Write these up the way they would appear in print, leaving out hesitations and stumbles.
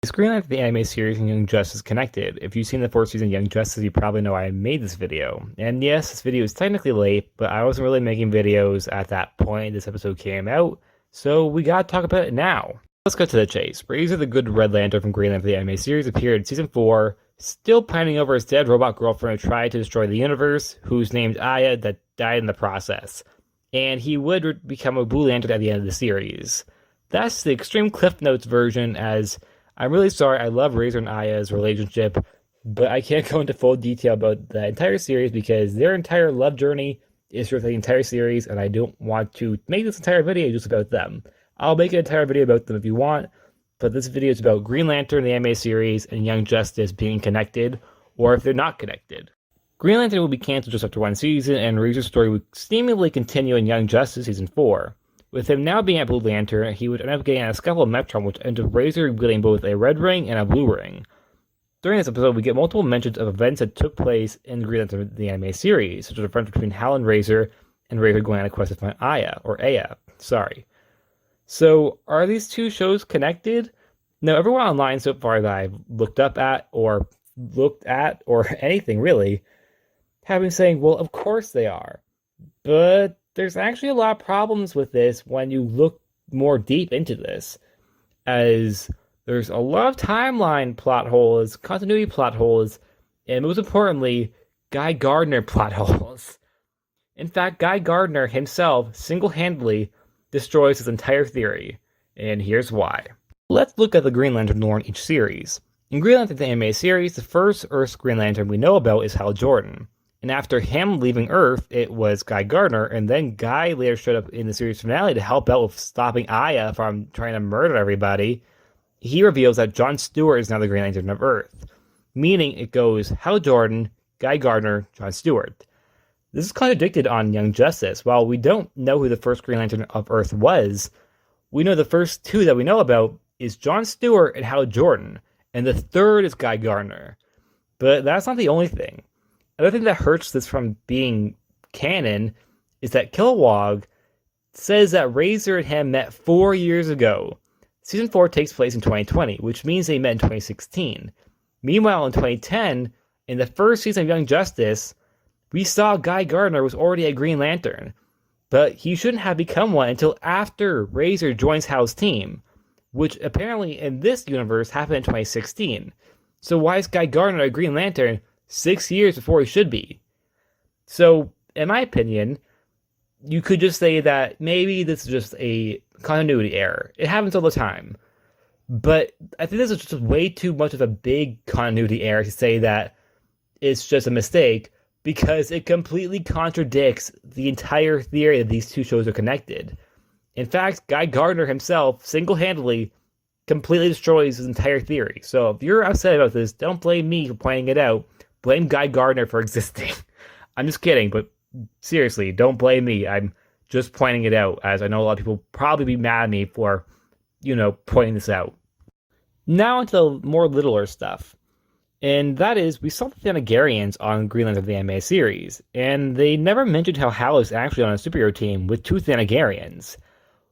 Is Green Lantern the anime series and Young Justice connected? If you've seen the fourth season of Young Justice, you probably know I made this video. And yes, this video is technically late, but I wasn't really making videos at that point this episode came out, so we gotta talk about it now. Let's go to the chase. Razer, the good Red Lantern from Green Lantern the anime series, appeared in season 4, still pining over his dead robot girlfriend who tried to destroy the universe, who's named Aya, that died in the process. And he would become a Blue Lantern at the end of the series. That's the Extreme Cliff Notes version, as I'm really sorry, I love Razer and Aya's relationship, but I can't go into full detail about the entire series because their entire love journey is through the entire series, and I don't want to make this entire video just about them. I'll make an entire video about them if you want, but this video is about Green Lantern, the anime series, and Young Justice being connected, or if they're not connected. Green Lantern will be cancelled just after one season, and Razor's story would seemingly continue in Young Justice Season 4. With him now being at Blue Lantern, he would end up getting a scuffle with Metron, which ends with Razor getting both a red ring and a blue ring. During this episode, we get multiple mentions of events that took place in Green Lantern, the anime series, such as a friendship between Hal and Razor going on a quest to find Aya. So, are these two shows connected? No, everyone online so far that I've looked at, or anything really, have been saying, well, of course they are. But there's actually a lot of problems with this when you look more deep into this, as there's a lot of timeline plot holes, continuity plot holes, and most importantly, Guy Gardner plot holes. In fact, Guy Gardner himself single-handedly destroys his entire theory, and here's why. Let's look at the Green Lantern lore in each series. In Green Lantern the anime series, the first Earth's Green Lantern we know about is Hal Jordan. And after him leaving Earth, it was Guy Gardner, and then Guy later showed up in the series finale to help out with stopping Aya from trying to murder everybody. He reveals that John Stewart is now the Green Lantern of Earth, meaning it goes Hal Jordan, Guy Gardner, John Stewart. This is contradicted on Young Justice. While we don't know who the first Green Lantern of Earth was, we know the first two that we know about is John Stewart and Hal Jordan, and the third is Guy Gardner. But that's not the only thing. Another thing that hurts this from being canon is that Kilowog says that Razer and him met 4 years ago. Season 4 takes place in 2020, which means they met in 2016. Meanwhile, in 2010, in the first season of Young Justice, we saw Guy Gardner was already a Green Lantern, but he shouldn't have become one until after Razer joins Hal's team, which apparently in this universe happened in 2016. So why is Guy Gardner a Green Lantern 6 years before he should be? So, in my opinion, you could just say that maybe this is just a continuity error. It happens all the time. But I think this is just way too much of a big continuity error to say that it's just a mistake, because it completely contradicts the entire theory that these two shows are connected. In fact, Guy Gardner himself single-handedly completely destroys his entire theory. So if you're upset about this, don't blame me for pointing it out. Blame Guy Gardner for existing. I'm just kidding, but seriously, don't blame me. I'm just pointing it out, as I know a lot of people probably be mad at me for, pointing this out. Now into the more littler stuff. And that is, we saw the Thanagarians on Green Lantern the anime series, and they never mentioned how Hal is actually on a superhero team with two Thanagarians.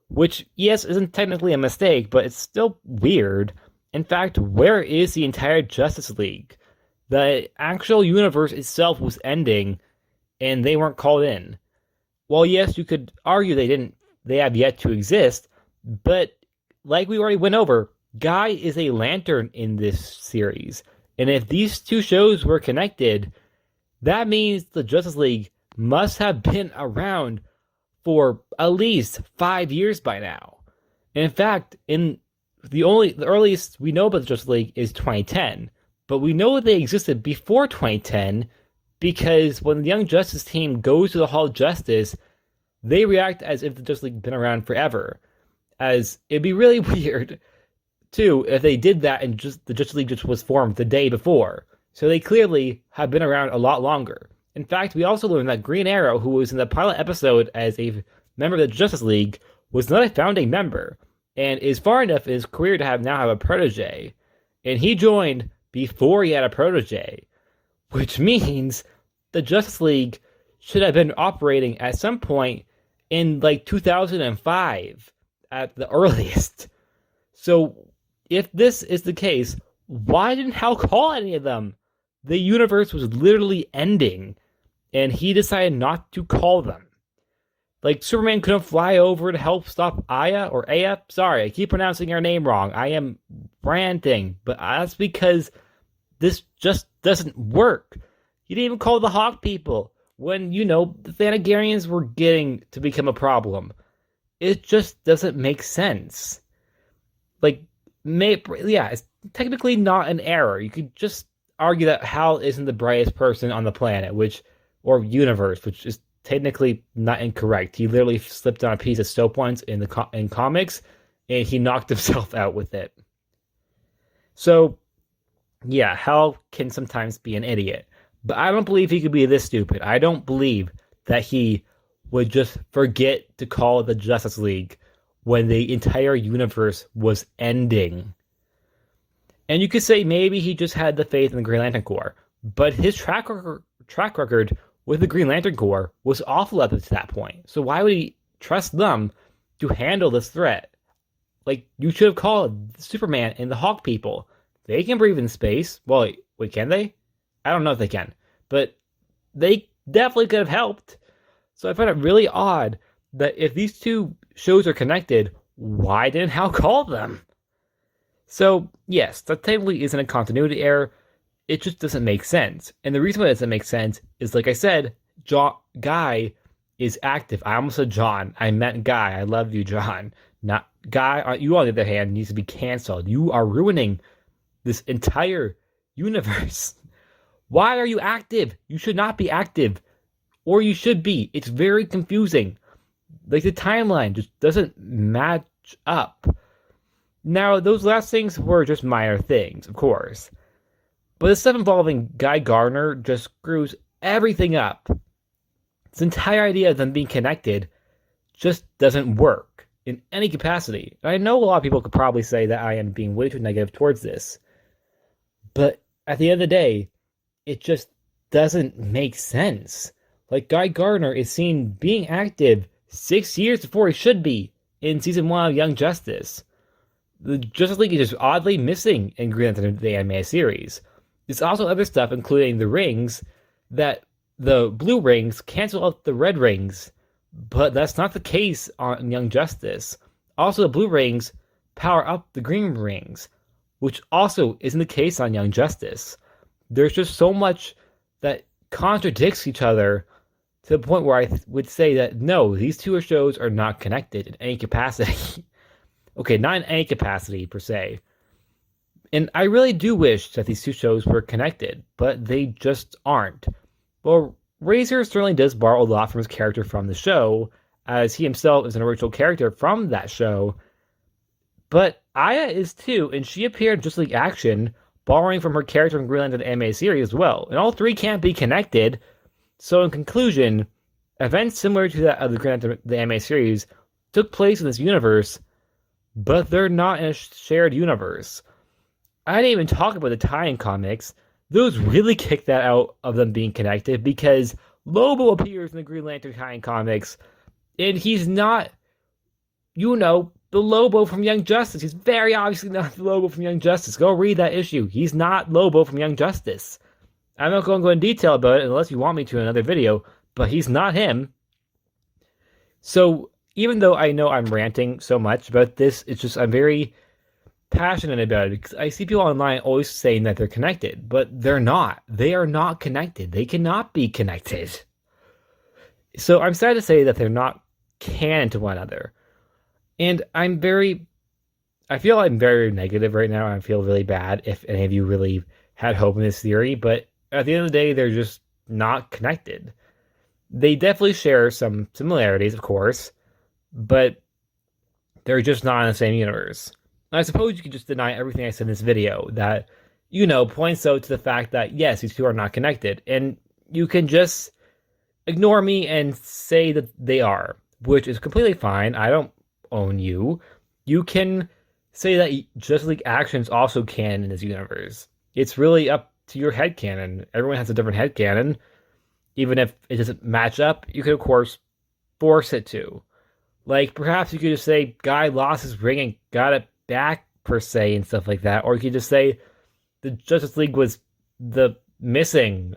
Which, yes, isn't technically a mistake, but it's still weird. In fact, where is the entire Justice League? The actual universe itself was ending, and they weren't called in. Well, yes, you could argue they have yet to exist, but like we already went over, Guy is a Lantern in this series. And if these two shows were connected, that means the Justice League must have been around for at least 5 years by now. And in fact, the earliest we know about the Justice League is 2010. But we know they existed before 2010 because when the Young Justice team goes to the Hall of Justice, they react as if the Justice League had been around forever. As it'd be really weird, too, if they did that and just the Justice League just was formed the day before. So they clearly have been around a lot longer. In fact, we also learned that Green Arrow, who was in the pilot episode as a member of the Justice League, was not a founding member, and is far enough in his career to now have a protege. And he joined before he had a protege, which means the Justice League should have been operating at some point in 2005 at the earliest. So if this is the case, why didn't Hal call any of them? The universe was literally ending, and he decided not to call them. Like, Superman couldn't fly over to help stop Aya or Aya. Sorry, I keep pronouncing her name wrong. I am ranting, but that's because this just doesn't work. You didn't even call the Hawk people when, the Thanagarians were getting to become a problem. It just doesn't make sense. Like, it's technically not an error. You could just argue that Hal isn't the brightest person on the planet, or universe, which is technically not incorrect. He literally slipped on a piece of soap once in comics, and he knocked himself out with it. So, yeah, Hal can sometimes be an idiot, but I don't believe he could be this stupid. I don't believe that he would just forget to call the Justice League when the entire universe was ending. And you could say maybe he just had the faith in the Green Lantern Corps, but his track record with the Green Lantern Corps was awful up to that point. So why would he trust them to handle this threat? Like, you should have called Superman and the Hawk people. They can breathe in space. Well, wait, can they? I don't know if they can. But they definitely could have helped. So I find it really odd that if these two shows are connected, why didn't Hal call them? So, yes, that technically isn't a continuity error. It just doesn't make sense. And the reason why it doesn't make sense is, like I said, Guy is active. I almost said John. I meant Guy. I love you, John. Not Guy. You, on the other hand, needs to be canceled. You are ruining this entire universe. Why are you active? You should not be active. Or you should be. It's very confusing. Like, the timeline just doesn't match up. Now, those last things were just minor things, of course. But the stuff involving Guy Gardner just screws everything up. This entire idea of them being connected just doesn't work in any capacity. And I know a lot of people could probably say that I am being way too negative towards this. But at the end of the day, it just doesn't make sense. Like, Guy Gardner is seen being active 6 years before he should be in season 1 of Young Justice. The Justice League is just oddly missing in Green Lantern, the anime series. There's also other stuff, including the rings, that the blue rings cancel out the red rings, but that's not the case on Young Justice. Also, the blue rings power up the green rings, which also isn't the case on Young Justice. There's just so much that contradicts each other to the point where I would say that no, these two shows are not connected in any capacity. Okay, not in any capacity per se. And I really do wish that these two shows were connected, but they just aren't. Well, Razer certainly does borrow a lot from his character from the show, as he himself is an original character from that show. But Aya is too, and she appeared in Justice League Action, borrowing from her character from Green Lantern anime series as well. And all three can't be connected. So in conclusion, events similar to that of the Green Lantern the anime series took place in this universe, but they're not in a shared universe. I didn't even talk about the tie-in comics. Those really kick that out of them being connected because Lobo appears in the Green Lantern tie-in comics, and he's not, the Lobo from Young Justice. He's very obviously not the Lobo from Young Justice. Go read that issue. He's not Lobo from Young Justice. I'm not going to go in detail about it unless you want me to in another video, but he's not him. So even though I know I'm ranting so much about this, it's just I'm very passionate about it because I see people online always saying that they're connected, but they're not. They are not connected. They cannot be connected. So I'm sad to say that they're not canon to one another. And I feel I'm very negative right now. I feel really bad if any of you really had hope in this theory, but at the end of the day, they're just not connected. They definitely share some similarities, of course, but they're just not in the same universe. And I suppose you could just deny everything I said in this video that, points out to the fact that, yes, these two are not connected. And you can just ignore me and say that they are, which is completely fine. I don't own you. You can say that Justice League Action's also canon in this universe. It's really up to your headcanon. Everyone has a different headcanon. Even if it doesn't match up, you could, of course, force it to. Like, perhaps you could just say, Guy lost his ring and got it back per se and stuff like that. Or you could just say the Justice League was the missing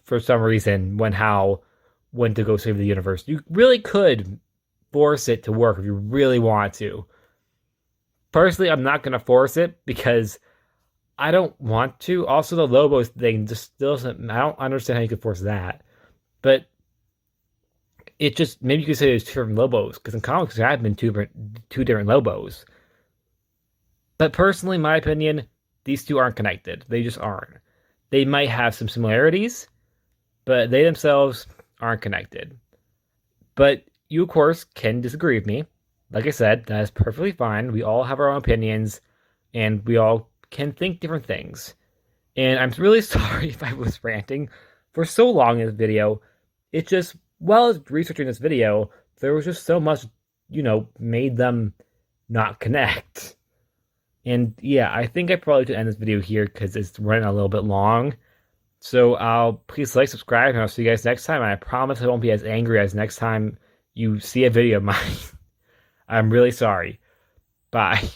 for some reason when Hal went to go save the universe. You really could force it to work if you really want to. Personally, I'm not going to force it because I don't want to. Also, the Lobos thing just still doesn't. I don't understand how you could force that. But it just maybe you could say there's two different Lobos because in comics there have been two different Lobos. But personally, in my opinion, these two aren't connected. They just aren't. They might have some similarities, but they themselves aren't connected. But you, of course, can disagree with me. Like I said, that is perfectly fine. We all have our own opinions, and we all can think different things. And I'm really sorry if I was ranting for so long in this video. It just, while I was researching this video, there was just so much, made them not connect. And yeah, I think I probably should end this video here because it's running a little bit long. So please like, subscribe, and I'll see you guys next time. And I promise I won't be as angry as next time you see a video of mine. I'm really sorry. Bye.